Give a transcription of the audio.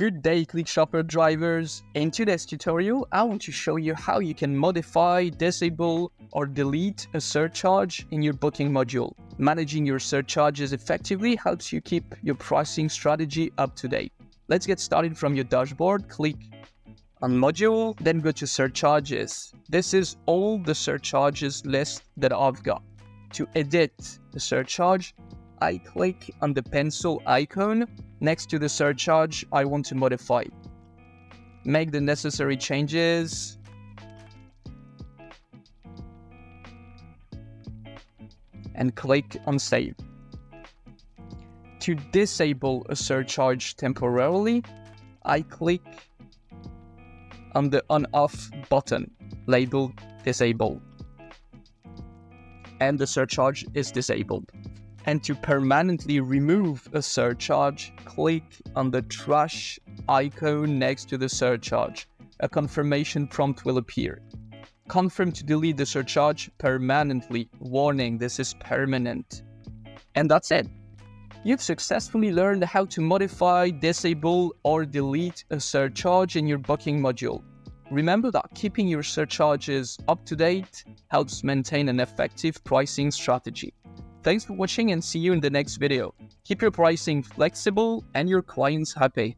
Good day, ClickChauffeur drivers. In today's tutorial, I want to show you how you can modify, disable, or delete a surcharge in your booking module. Managing your surcharges effectively helps you keep your pricing strategy up to date. Let's get started from your dashboard. Click on module, then go to surcharges. This is all the surcharges list that I've got. To edit the surcharge, I click on the pencil icon next to the surcharge I want to modify. Make the necessary changes. And click on save. To disable a surcharge temporarily, I click on the on-off button labeled disable. And the surcharge is disabled. And to permanently remove a surcharge, click on the trash icon next to the surcharge. A confirmation prompt will appear. Confirm to delete the surcharge permanently. Warning, this is permanent. And that's it. You've successfully learned how to modify, disable, or delete a surcharge in your booking module. Remember that keeping your surcharges up to date helps maintain an effective pricing strategy. Thanks for watching and see you in the next video. Keep your pricing flexible and your clients happy.